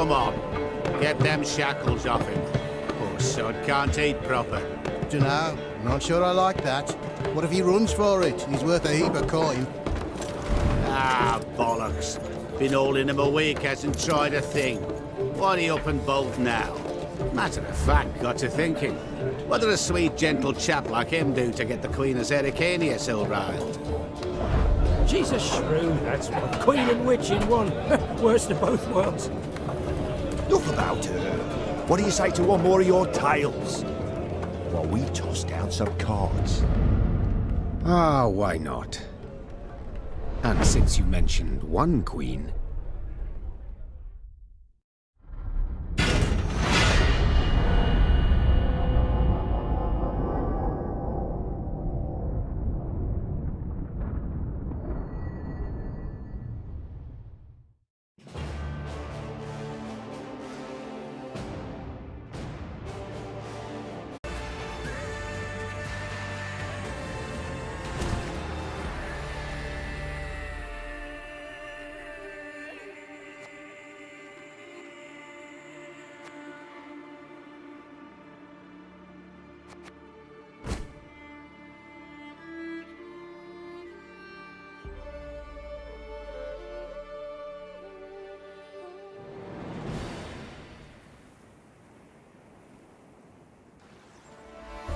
Come on. Get them shackles off him. Poor sod can't eat proper. Dunno. Not sure I like that. What if he runs for it? He's worth a heap of coin. Ah, bollocks. Been holding him a week, hasn't tried a thing. Why are you up and bold now? Matter of fact, got to thinking. What did a sweet, gentle chap like him do to get the Queen of Zerrikania so riled? She's a shrew, that's what. Queen and witch in one. Worst of both worlds. Enough about her. What do you say to one more of your tales? While we toss down some cards. Ah, why not? And since you mentioned one queen...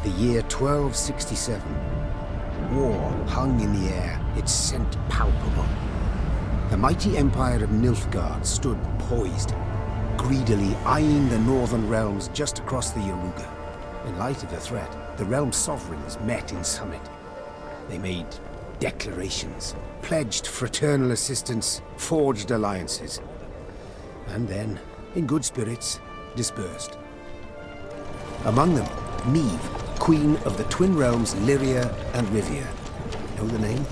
The year 1267. War hung in the air, its scent palpable. The mighty empire of Nilfgaard stood poised, greedily eyeing the northern realms just across the Yaruga. In light of the threat, the realm's sovereigns met in summit. They made declarations, pledged fraternal assistance, forged alliances, and then, in good spirits, dispersed. Among them, Meve, Queen of the Twin Realms Lyria and Rivia. Know the name?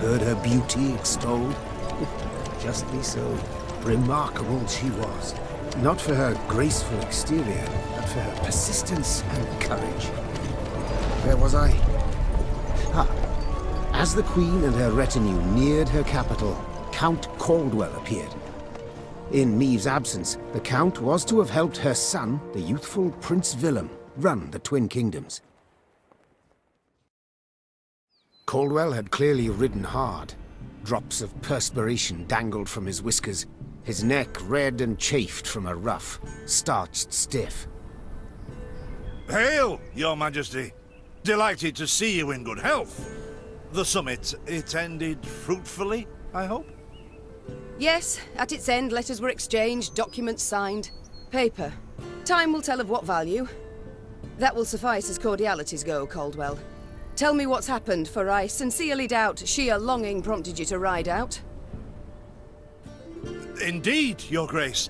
Heard her beauty extolled? Justly so. Remarkable she was. Not for her graceful exterior, but for her persistence and courage. Where was I? As the Queen and her retinue neared her capital, Count Caldwell appeared. In Meve's absence, the Count was to have helped her son, the youthful Prince Willem, run the Twin Kingdoms. Caldwell had clearly ridden hard. Drops of perspiration dangled from his whiskers, his neck red and chafed from a ruff, starched stiff. Hail, Your Majesty! Delighted to see you in good health. The summit, it ended fruitfully, I hope? Yes, at its end, letters were exchanged, documents signed. Paper. Time will tell of what value. That will suffice as cordialities go, Caldwell. Tell me what's happened, for I sincerely doubt sheer longing prompted you to ride out. Indeed, Your Grace.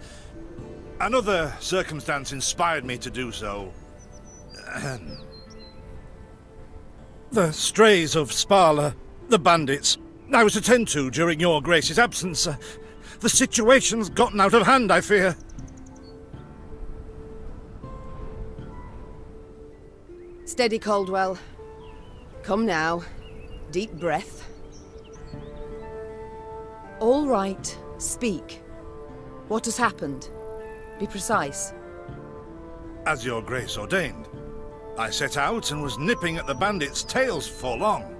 Another circumstance inspired me to do so. The strays of Sparla, the bandits, I was to tend to during Your Grace's absence. The situation's gotten out of hand, I fear. Steady, Caldwell. Come now. Deep breath. All right. Speak. What has happened? Be precise. As Your Grace ordained, I set out and was nipping at the bandits' tails for long.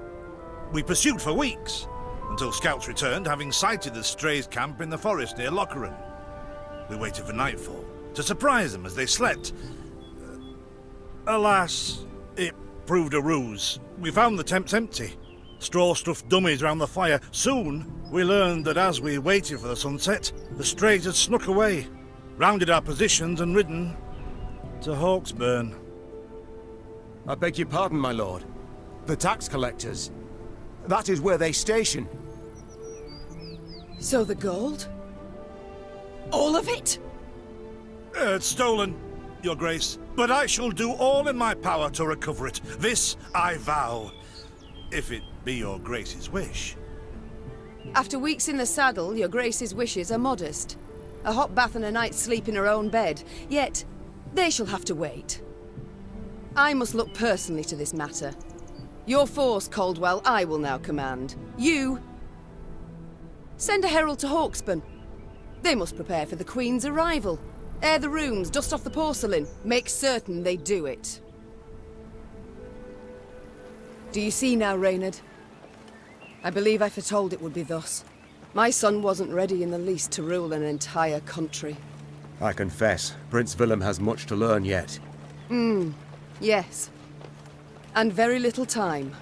We pursued for weeks, until scouts returned, having sighted the strays' camp in the forest near Locheren. We waited for nightfall to surprise them as they slept. Alas, it proved a ruse. We found the tents empty, straw-stuffed dummies round the fire. Soon, we learned that as we waited for the sunset, the strays had snuck away, rounded our positions and ridden to Hawksburn. I beg your pardon, my lord. The tax collectors. That is where they station. So the gold? All of it? It's stolen, Your Grace, but I shall do all in my power to recover it. This I vow, if it be Your Grace's wish. After weeks in the saddle, Your Grace's wishes are modest. A hot bath and a night's sleep in her own bed. Yet, they shall have to wait. I must look personally to this matter. Your force, Caldwell, I will now command. You... send a herald to Hawksburn. They must prepare for the Queen's arrival. Air the rooms, dust off the porcelain. Make certain they do it. Do you see now, Reynard? I believe I foretold it would be thus. My son wasn't ready in the least to rule an entire country. I confess, Prince Willem has much to learn yet. Yes. And very little time.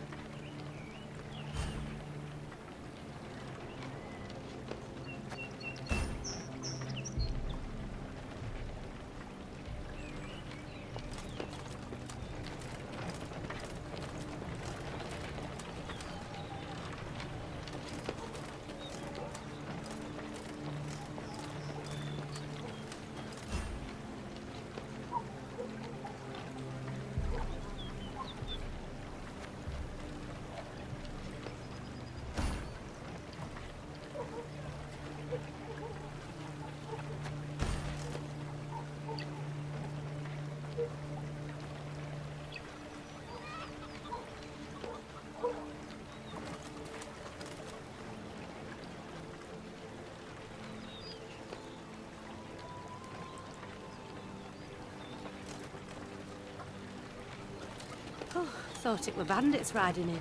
Thought it were bandits riding in.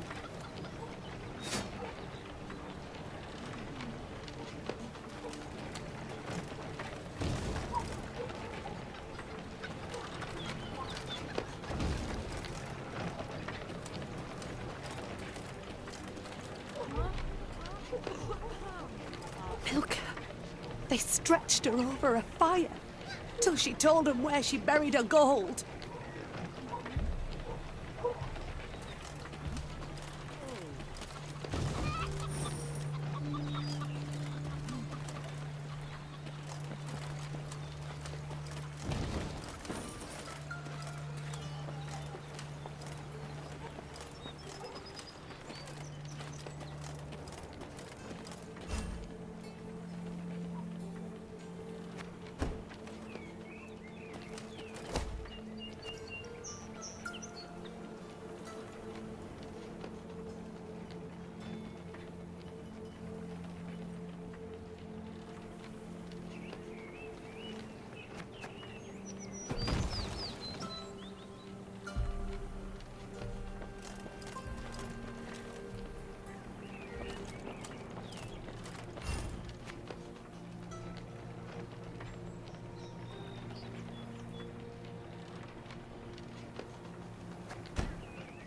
Milka. They stretched her over a fire till she told them where she buried her gold.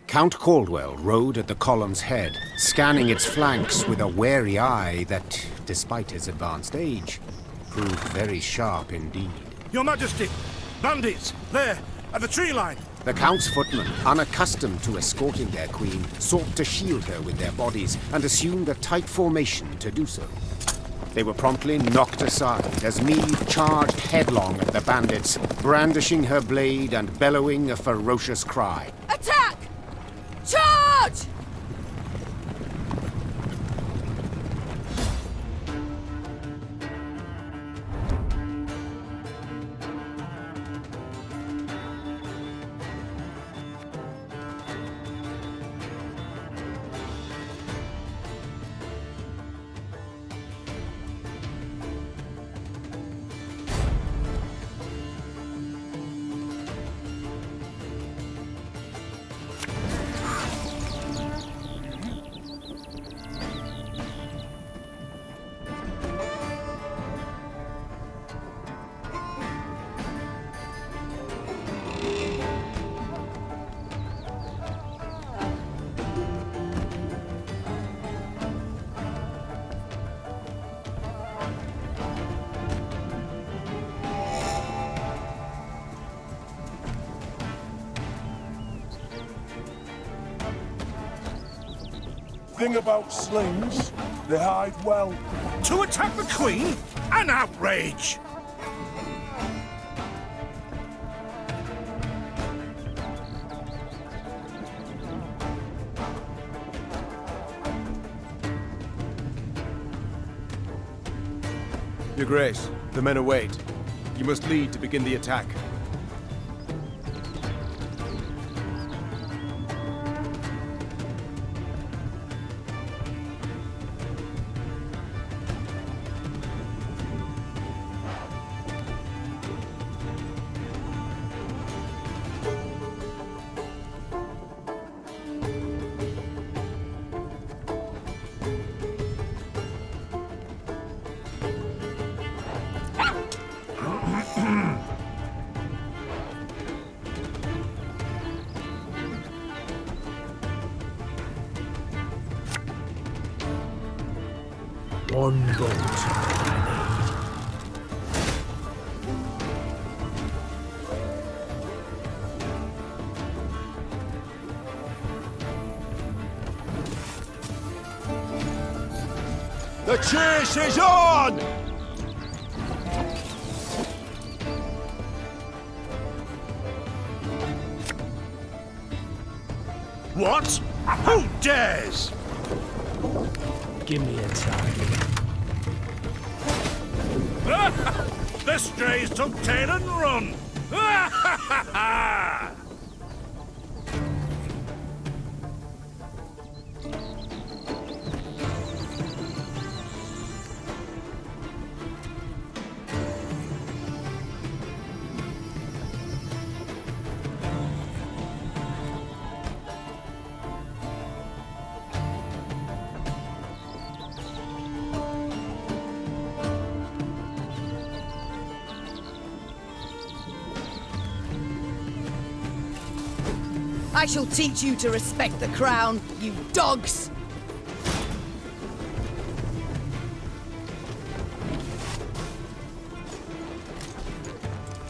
Count Caldwell rode at the column's head, scanning its flanks with a wary eye that, despite his advanced age, proved very sharp indeed. Your Majesty! Bandits! There! At the tree line! The Count's footmen, unaccustomed to escorting their queen, sought to shield her with their bodies and assumed a tight formation to do so. They were promptly knocked aside as Meve charged headlong at the bandits, brandishing her blade and bellowing a ferocious cry. Attack! Charge! Thing about slings, they hide well. To attack the Queen? An outrage! Your Grace, the men await. You must lead to begin the attack. one bolt I need. The chase is on! What? Who dares? Give me a target. The strays took tail and run! I shall teach you to respect the crown, you dogs!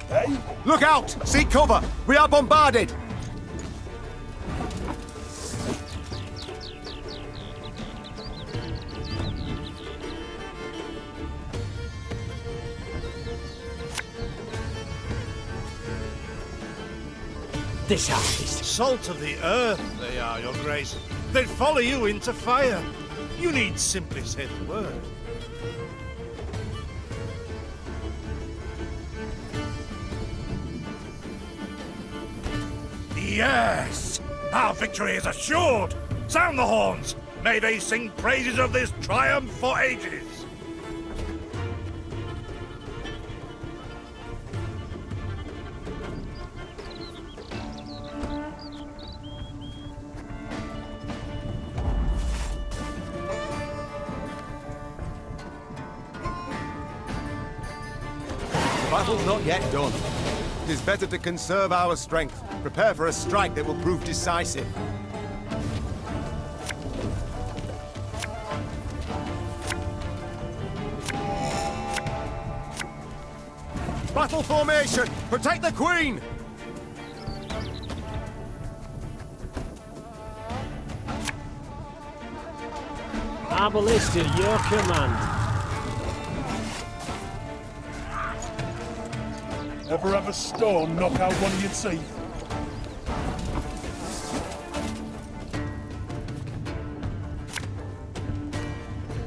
Hey? Look out! Seek cover! We are bombarded! This harvest. Salt of the earth, they are, your grace. They'd follow you into fire. You need simply say the word. Yes! Our victory is assured! Sound the horns! May they sing praises of this triumph for ages! Battle's not yet done. It is better to conserve our strength, prepare for a strike that will prove decisive. Battle formation! Protect the Queen! Arbalist at your command. Ever have a stone knock out one of your teeth?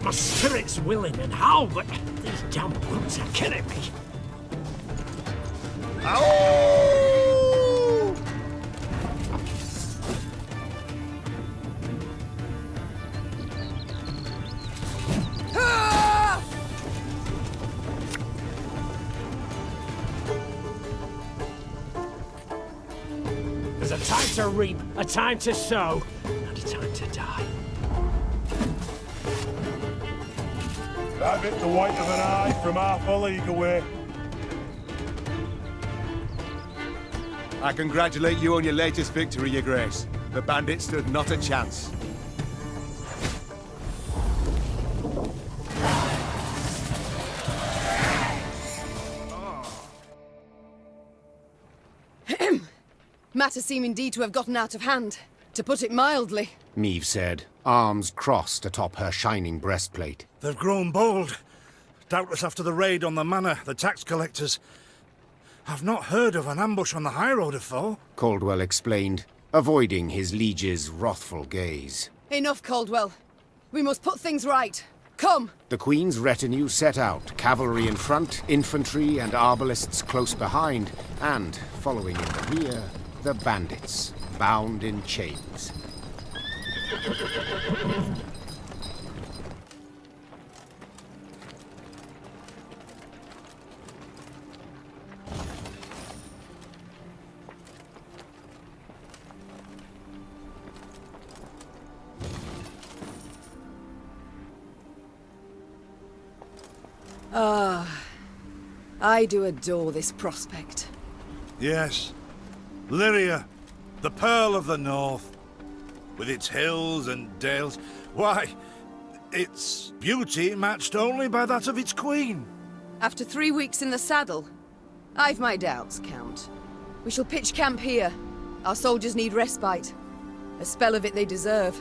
My spirit's willing and how, but these damn wounds are killing me. Ow! There's a time to reap, a time to sow, and a time to die. That bit the white of an eye from half a league away. I congratulate you on your latest victory, Your Grace. The bandits stood not a chance. Matters seem indeed to have gotten out of hand, to put it mildly. Meve said, arms crossed atop her shining breastplate. They've grown bold. Doubtless after the raid on the manor, the tax collectors. I've not heard of an ambush on the high road afore. Caldwell explained, avoiding his liege's wrathful gaze. Enough, Caldwell. We must put things right. Come! The Queen's retinue set out, cavalry in front, infantry and arbalists close behind, and, following in the rear, the bandits, bound in chains. I do adore this prospect. Yes. Lyria, the Pearl of the North. With its hills and dales. Why, Its beauty matched only by that of its queen. After 3 weeks in the saddle? I've my doubts, Count. We shall pitch camp here. Our soldiers need respite. A spell of it they deserve.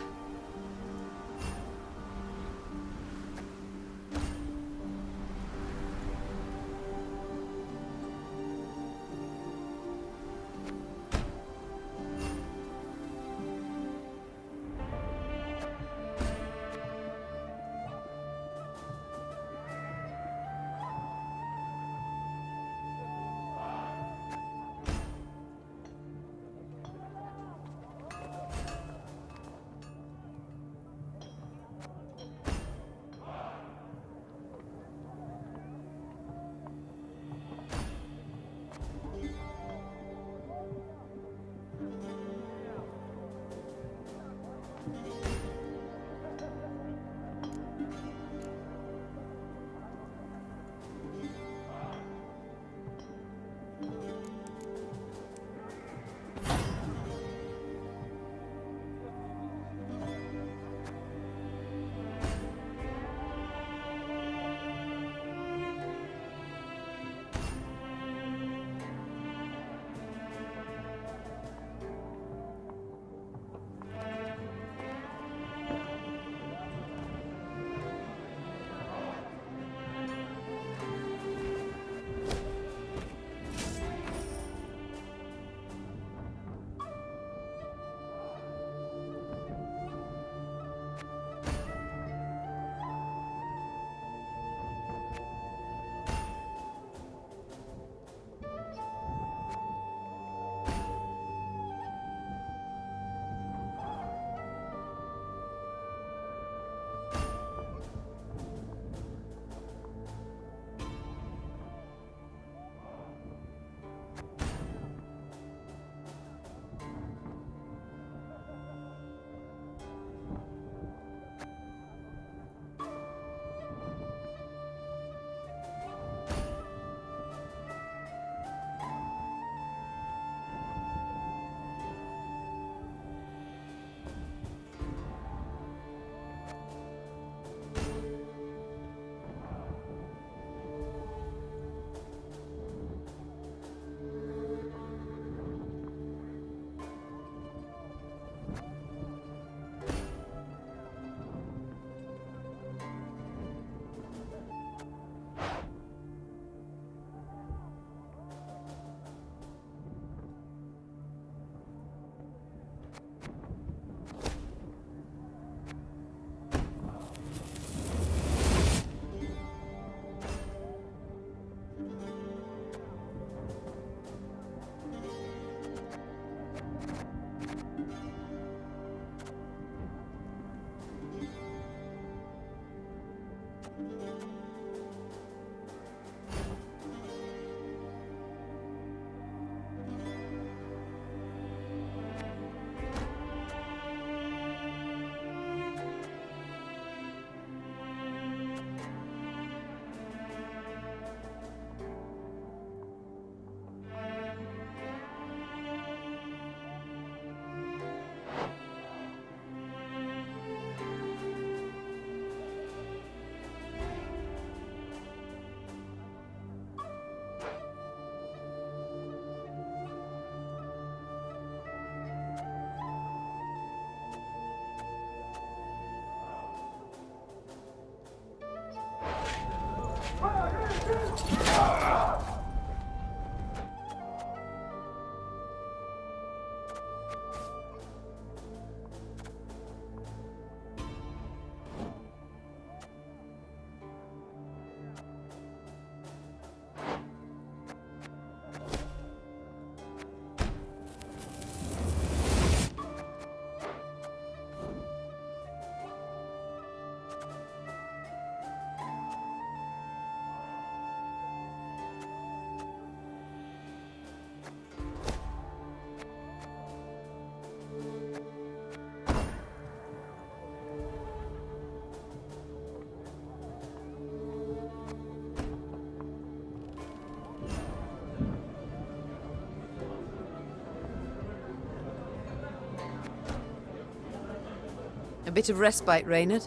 A bit of respite, Reynard.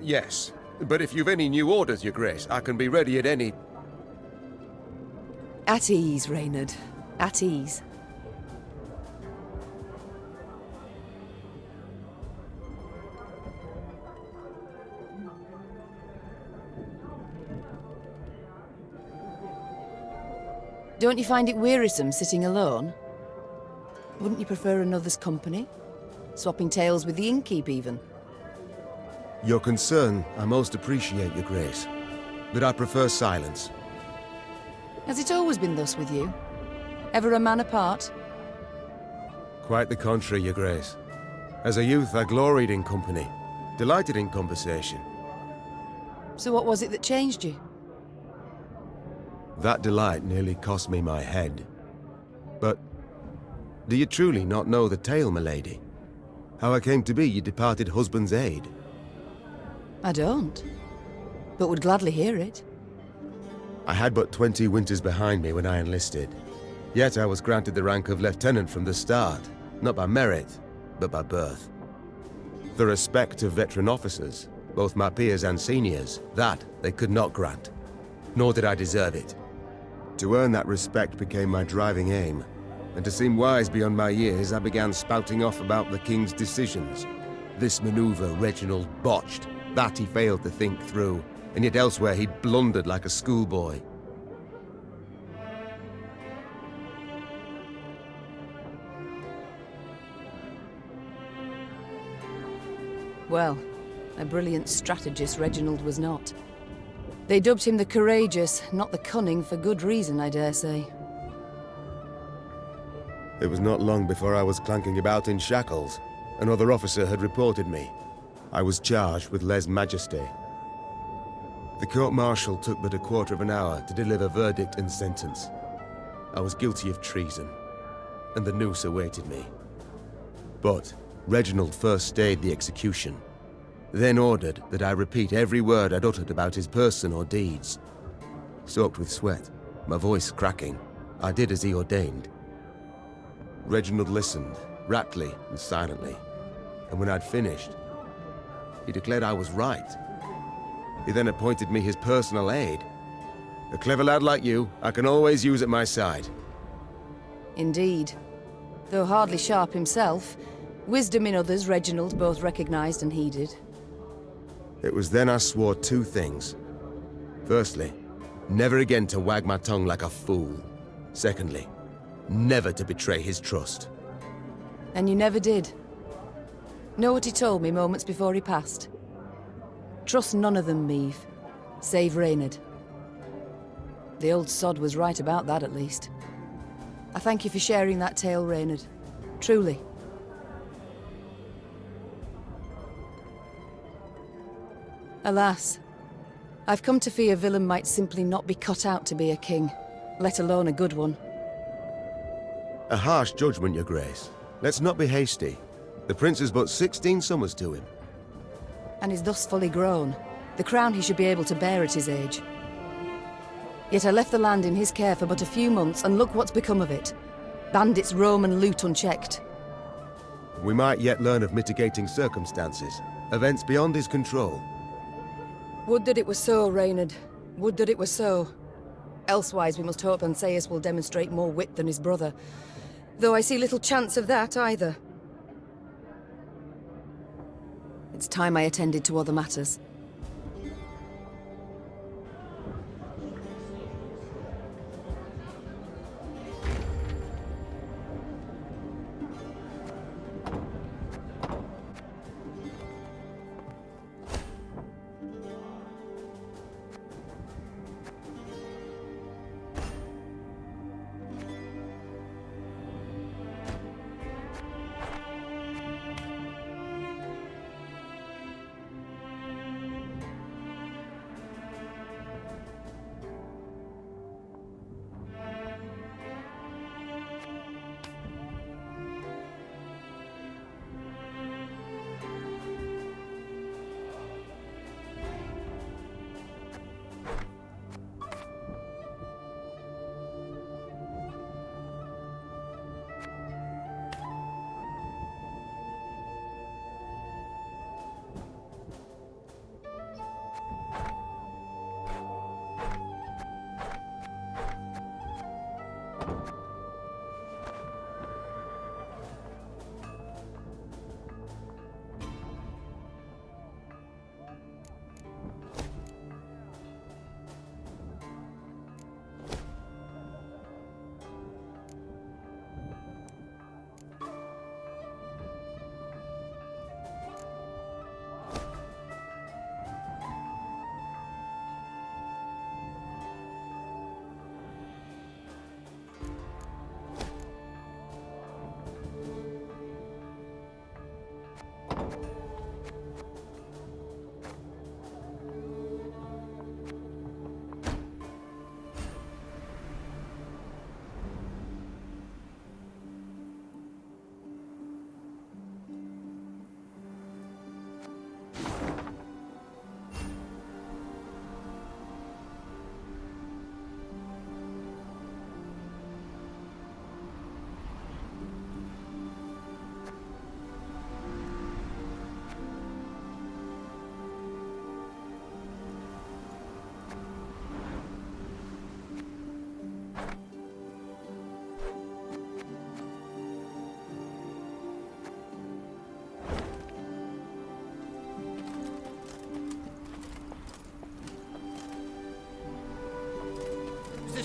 Yes. But if you've any new orders, Your Grace, I can be ready at any... At ease, Reynard. At ease. Don't you find it wearisome sitting alone? Wouldn't you prefer another's company? Swapping tales with the innkeep, even? Your concern, I most appreciate, Your Grace. But I prefer silence. Has it always been thus with you? Ever a man apart? Quite the contrary, Your Grace. As a youth, I gloried in company, delighted in conversation. So what was it that changed you? That delight nearly cost me my head. But do you truly not know the tale, milady? How I came to be your departed husband's aide? I don't, but would gladly hear it. I had but 20 winters behind me when I enlisted. Yet I was granted the rank of lieutenant from the start, not by merit, but by birth. The respect of veteran officers, both my peers and seniors, that they could not grant. Nor did I deserve it. To earn that respect became my driving aim, and to seem wise beyond my years, I began spouting off about the king's decisions. This maneuver Reginald botched, that he failed to think through, and yet elsewhere he'd blundered like a schoolboy. Well, a brilliant strategist Reginald was not. They dubbed him the courageous, not the cunning, for good reason, I dare say. It was not long before I was clanking about in shackles. Another officer had reported me. I was charged with lèse-majesté. The court-martial took but a quarter of an hour to deliver verdict and sentence. I was guilty of treason, and the noose awaited me. But Reginald first stayed the execution, then ordered that I repeat every word I'd uttered about his person or deeds. Soaked with sweat, my voice cracking, I did as he ordained. Reginald listened, raptly and silently, and when I'd finished, he declared I was right. He then appointed me his personal aide. A clever lad like you, I can always use at my side. Indeed. Though hardly sharp himself, wisdom in others Reginald both recognized and heeded. It was then I swore two things. Firstly, never again to wag my tongue like a fool. Secondly, never to betray his trust. And you never did. Know what he told me moments before he passed? Trust none of them, Meve, save Reynard. The old sod was right about that, at least. I thank you for sharing that tale, Reynard. Truly. Alas, I've come to fear Willem might simply not be cut out to be a king, let alone a good one. A harsh judgment, Your Grace. Let's not be hasty. The prince is but 16 summers to him. And is thus fully grown, the crown he should be able to bear at his age. Yet I left the land in his care for but a few months, and look what's become of it. Bandits roam and loot unchecked. We might yet learn of mitigating circumstances, events beyond his control. Would that it were so, Reynard. Would that it were so. Elsewise we must hope Ancaeus will demonstrate more wit than his brother, though I see little chance of that either. It's time I attended to other matters.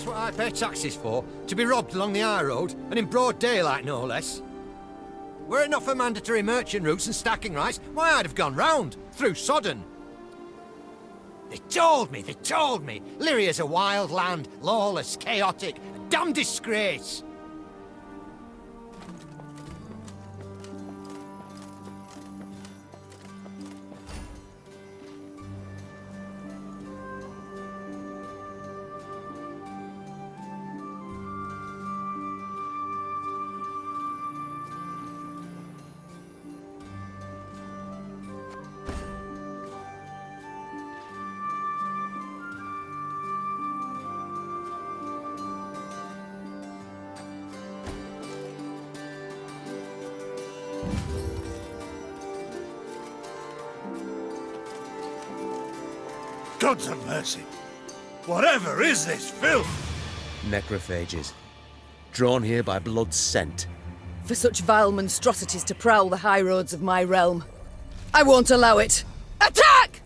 this what I pay taxes for? To be robbed along the high road, and in broad daylight, no less? Were it not for mandatory merchant routes and stacking rights, why, I'd have gone round, through Sodden. They told me! Lyria's a wild land, lawless, chaotic, a damn disgrace! Gods of mercy! Whatever is this filth? Necrophages. Drawn here by blood's scent. For such vile monstrosities to prowl the high roads of my realm. I won't allow it! Attack!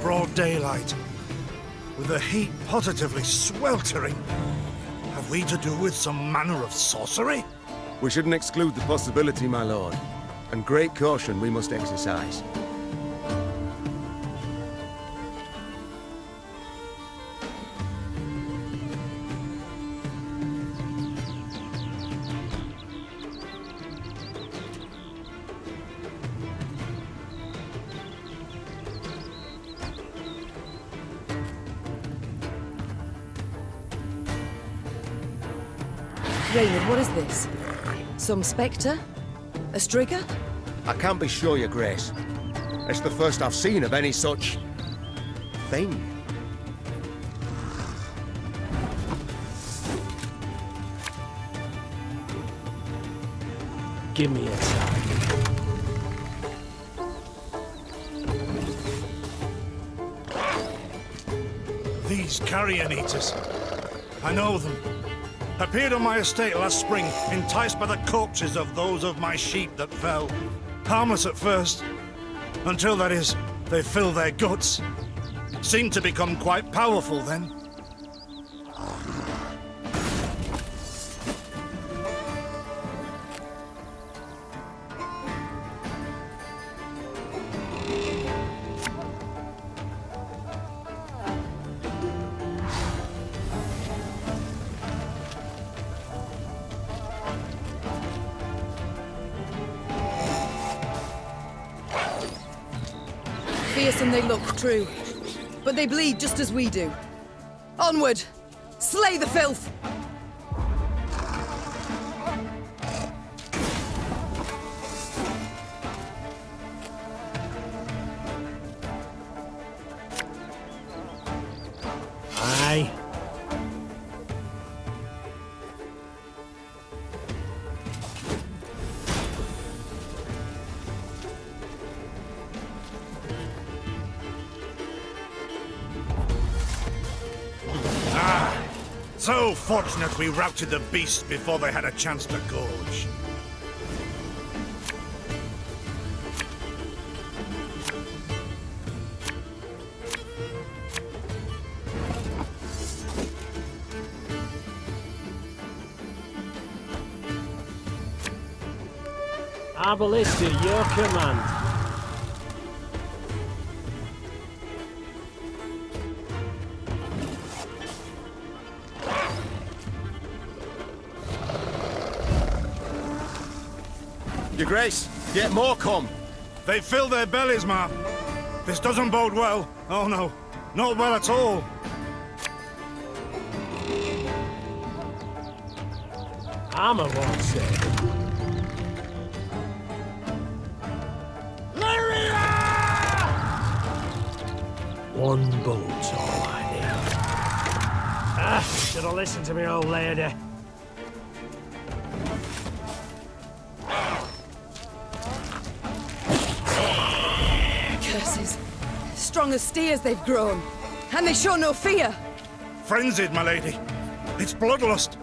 Broad daylight, with the heat positively sweltering. Have we to do with some manner of sorcery? We shouldn't exclude the possibility, my lord. And great caution we must exercise. Raymond, what is this? Some spectre? A strigger? I can't be sure, your grace. It's the first I've seen of any such... thing. Give me a time. These carrion eaters. I know them. Appeared on my estate last spring, enticed by the corpses of those of my sheep that fell. Harmless at first, until, that is, they fill their guts. Seemed to become quite powerful then. Fearsome they look, true. But they bleed just as we do. Onward! Slay the filth! Aye. So fortunate we routed the beasts before they had a chance to gorge. Arbalist to your command. Your grace, yet more come. They fill their bellies, ma. This doesn't bode well. Oh no, not well at all. Armor won't say. Lyria! One boat's all I need. Should have listened to me old lady. Curses. Strong as steers they've grown. And they show no fear. Frenzied, my lady. It's bloodlust.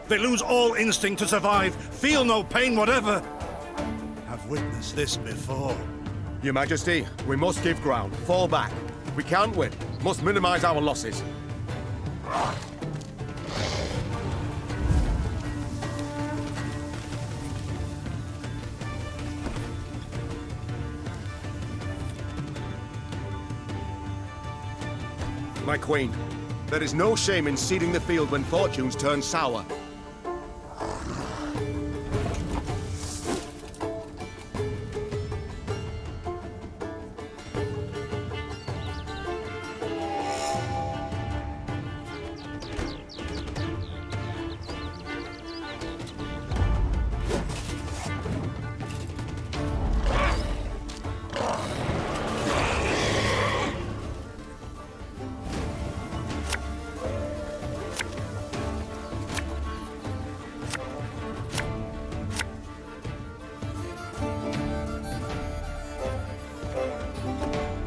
They lose all instinct to survive, feel no pain whatever. I've witnessed this before. Your Majesty, we must give ground. Fall back. We can't win. Must minimize our losses. My queen, there is no shame in ceding the field when fortunes turn sour.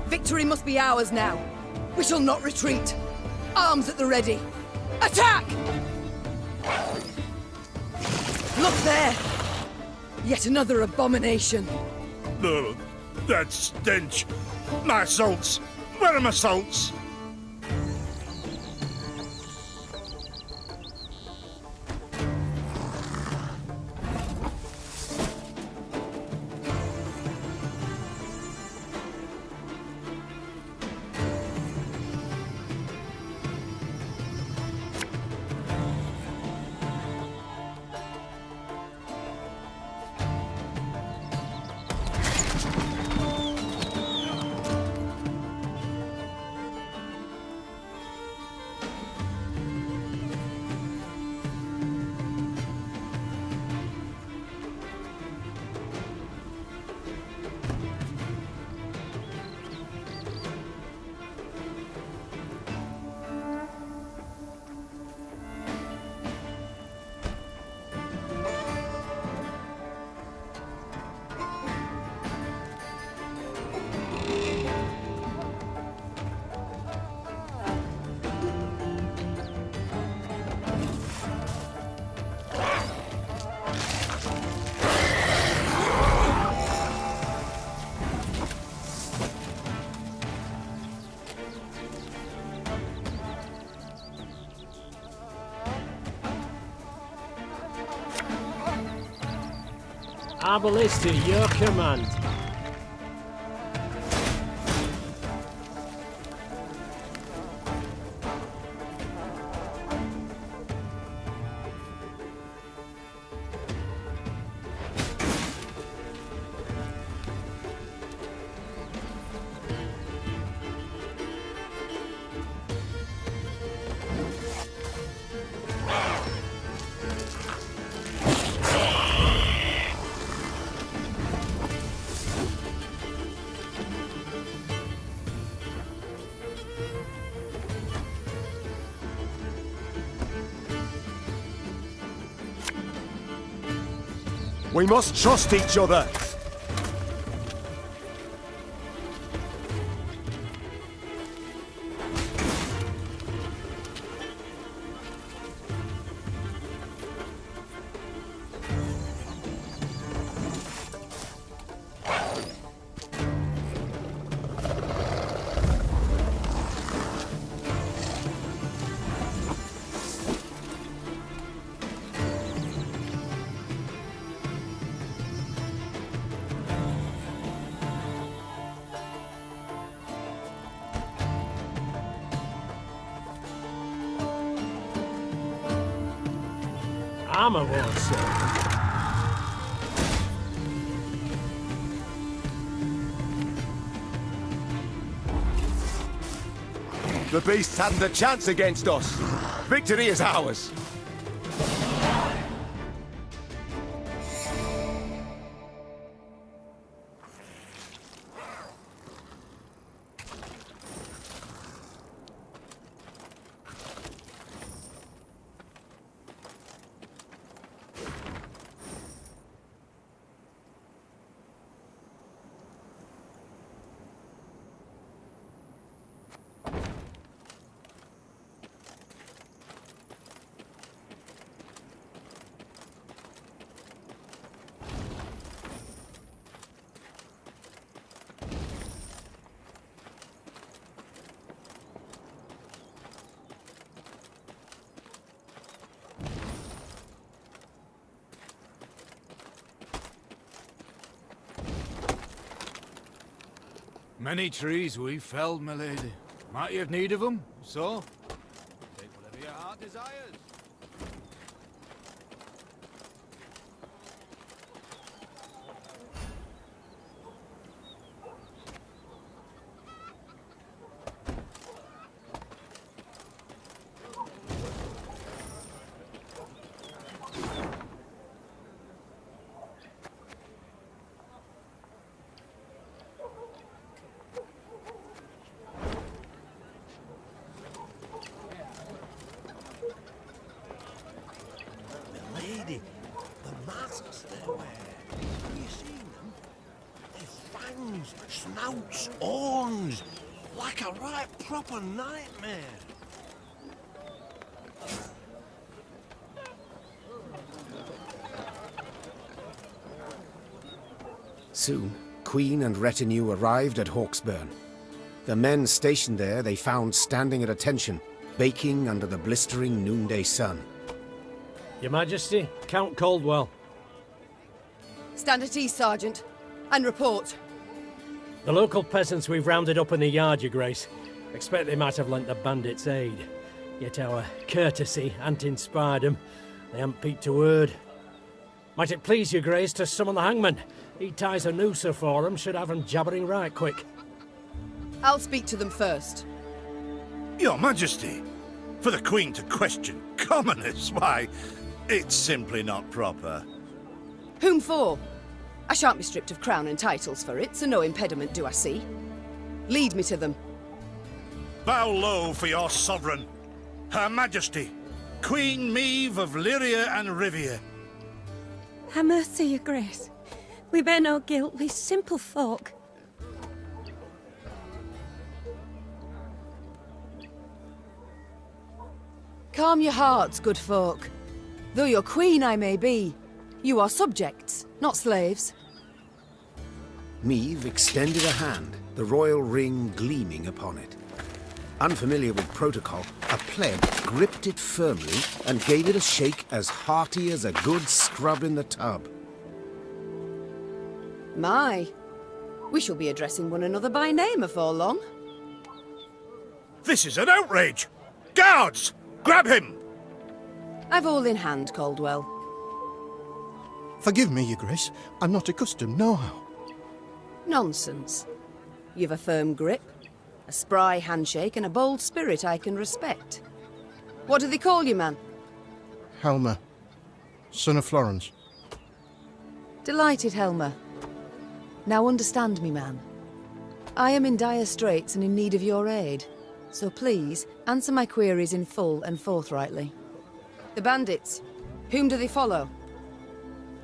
Victory must be ours now. We shall not retreat. Arms at the ready. Attack! Look there! Yet another abomination. No, that stench. My salts. Where are my salts? Our ballista, your command. We must trust each other. Armor won't serve. The beasts hadn't a chance against us. Victory is ours. Many trees we felled, my lady. Might you have need of them? So, take whatever your heart desires. Lady, the masks they wear. Have you seen them? They're fangs, snouts, horns. Like a right proper nightmare. Soon, Queen and retinue arrived at Hawksburn. The men stationed there they found standing at attention, baking under the blistering noonday sun. Your Majesty, Count Caldwell. Stand at ease, Sergeant, and report. The local peasants we've rounded up in the yard, Your Grace. Expect they might have lent the bandits aid. Yet our courtesy hadn't inspired them. They haven't peeped a word. Might it please Your Grace to summon the hangman? He ties a noose for them, should have them jabbering right quick. I'll speak to them first. Your Majesty, for the Queen to question commoners, why, it's simply not proper. Whom for? I shan't be stripped of crown and titles for it, so no impediment do I see. Lead me to them. Bow low for your sovereign, Her Majesty, Queen Meve of Lyria and Rivia. Ha' mercy, Your Grace. We bear no guilt, we simple folk. Calm your hearts, good folk. Though your queen I may be, you are subjects, not slaves. Meve extended a hand, the royal ring gleaming upon it. Unfamiliar with protocol, a pleb gripped it firmly and gave it a shake as hearty as a good scrub in the tub. My, we shall be addressing one another by name afore long. This is an outrage! Guards! Grab him! I've all in hand, Caldwell. Forgive me, Your Grace. I'm not accustomed, nohow. Nonsense. You've a firm grip, a spry handshake, and a bold spirit I can respect. What do they call you, man? Helmer, son of Florence. Delighted, Helmer. Now understand me, man. I am in dire straits and in need of your aid. So please, answer my queries in full and forthrightly. The bandits, whom do they follow?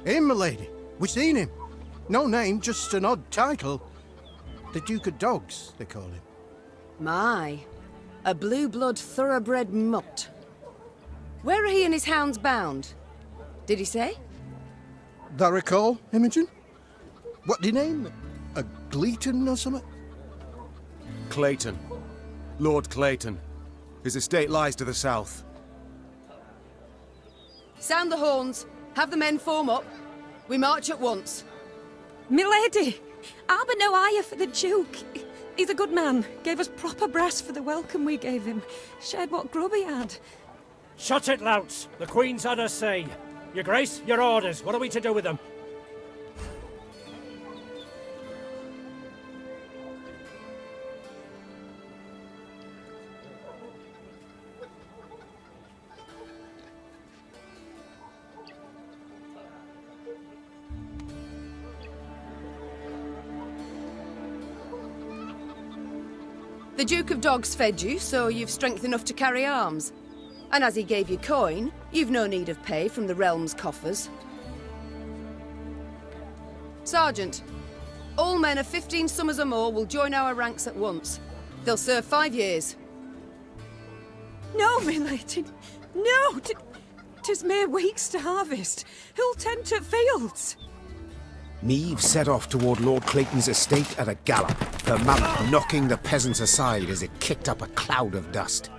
Him, my lady. We seen him. No name, just an odd title. The Duke of Dogs, they call him. My, a blue-blood thoroughbred mutt. Where are he and his hounds bound? Did he say? That recall, Imogen? What do you name? A Gleeton or something? Clayton. Lord Clayton. His estate lies to the south. Sound the horns. Have the men form up. We march at once. Milady, I'll be no higher for the Duke. He's a good man. Gave us proper brass for the welcome we gave him. Shared what grub he had. Shut it, louts. The Queen's had her say. Your Grace, your orders. What are we to do with them? The Duke of Dogs fed you, so you've strength enough to carry arms. And as he gave you coin, you've no need of pay from the realm's coffers. Sergeant, all men of 15 summers or more will join our ranks at once. They'll serve 5 years. No, milady, no! 'Tis mere weeks to harvest. Who'll tend to fields? Meve set off toward Lord Clayton's estate at a gallop, her mount knocking the peasants aside as it kicked up a cloud of dust.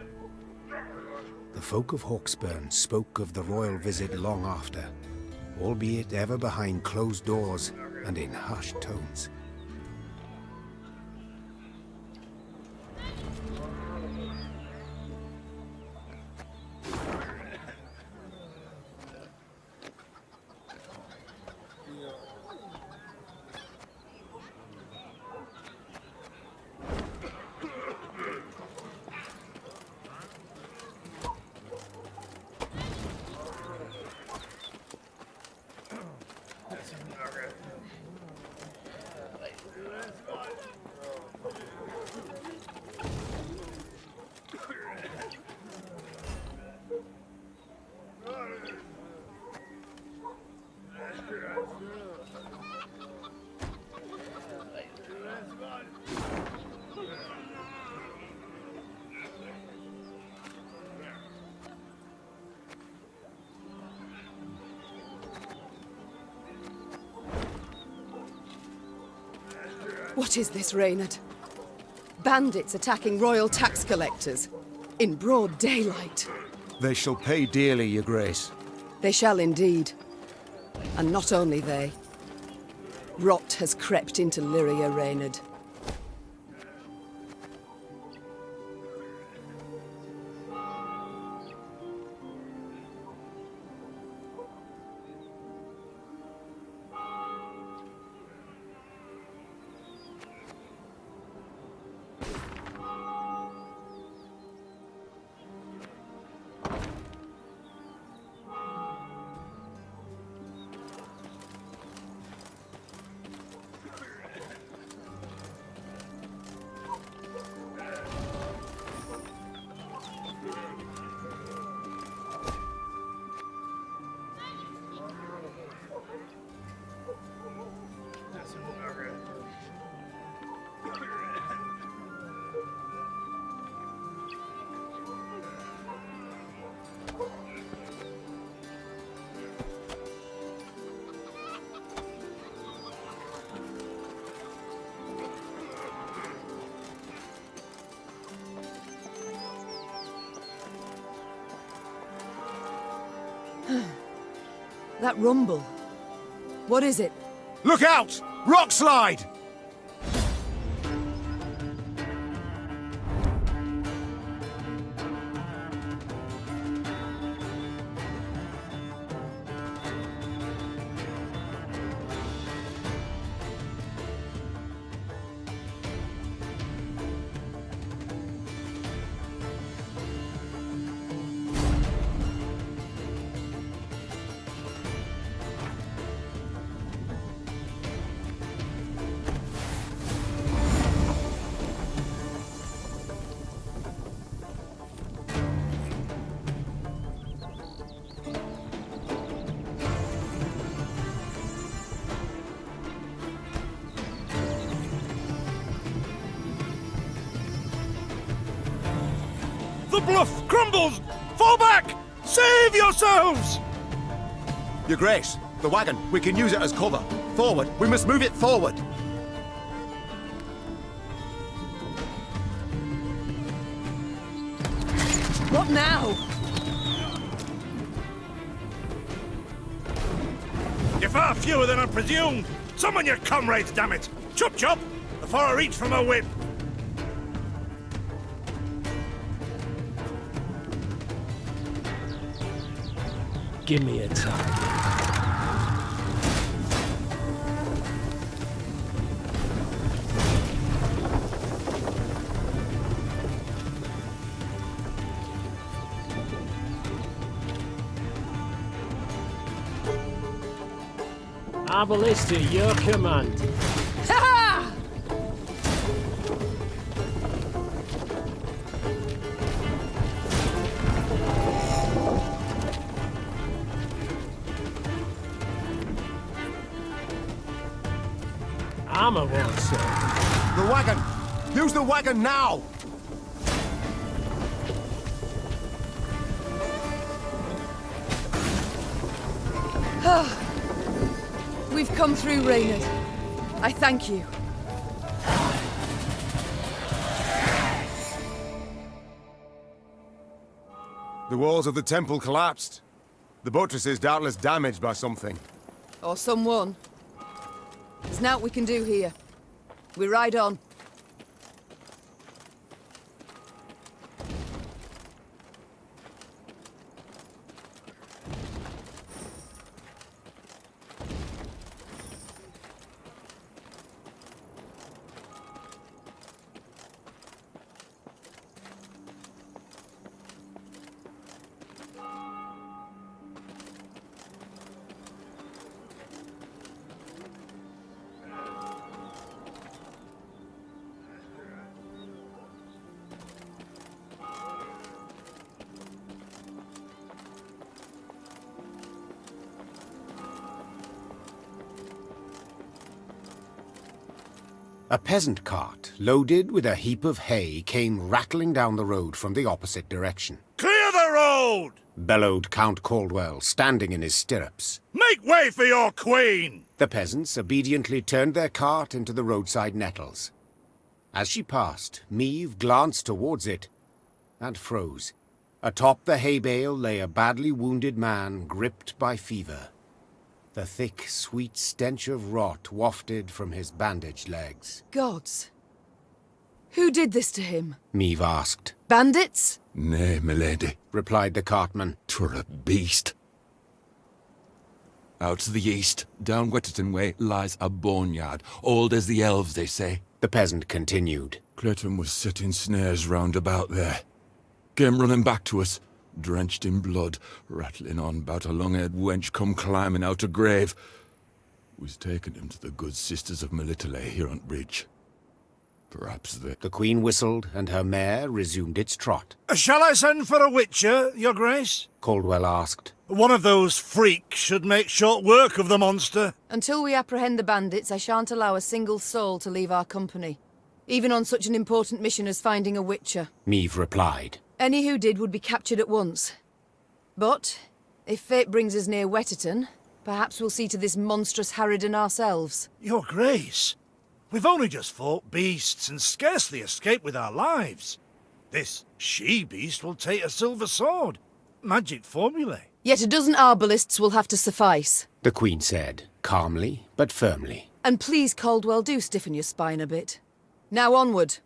The folk of Hawksburn spoke of the royal visit long after, albeit ever behind closed doors and in hushed tones. What is this, Reynard? Bandits attacking royal tax collectors in broad daylight. They shall pay dearly, your grace. They shall indeed. And not only they. Rot has crept into Lyria, Reynard. That rumble. What is it? Look out! Rock slide! The bluff crumbles! Fall back! Save yourselves! Your grace, the wagon. We can use it as cover. Forward. We must move it forward. What now? You're far fewer than I presumed! Summon your comrades, damn it! Chop chop! Before I reach for my whip! Give me a time. Arbalista, your command. Ha! Armor won't serve. The wagon! Use the wagon now! We've come through, Reynard. I thank you. The walls of the temple collapsed. The buttresses doubtless damaged by something. Or someone. There's naught we can do here. We ride on. A peasant cart, loaded with a heap of hay, came rattling down the road from the opposite direction. Clear Clear the road! Bellowed Count Caldwell, standing in his stirrups. Make way for your queen! The peasants obediently turned their cart into the roadside nettles. As she passed, Meve glanced towards it and froze. Atop the hay bale lay a badly wounded man gripped by fever. The thick, sweet stench of rot wafted from his bandaged legs. Gods. Who did this to him? Meve asked. Bandits? Nay, milady, replied the cartman. 'Twere a beast. Out to the east, down Wetterton way, lies a boneyard, old as the elves, they say. The peasant continued. Clayton was setting snares round about there. Came running back to us, drenched in blood, rattling on about a long-haired wench come climbing out a grave. Was taking him to the good sisters of Melitele here on Bridge. Perhaps they... The Queen whistled, and her mare resumed its trot. Shall I send for a witcher, your grace? Caldwell asked. One of those freaks should make short work of the monster. Until we apprehend the bandits, I shan't allow a single soul to leave our company. Even on such an important mission as finding a witcher. Meve replied. Any who did would be captured at once. But, if fate brings us near Wetterton, perhaps we'll see to this monstrous harridan ourselves. Your grace, we've only just fought beasts and scarcely escaped with our lives. This she-beast will take a silver sword. Magic formulae. Yet a dozen arbalists will have to suffice. The Queen said, calmly but firmly. And please, Caldwell, do stiffen your spine a bit. Now onward.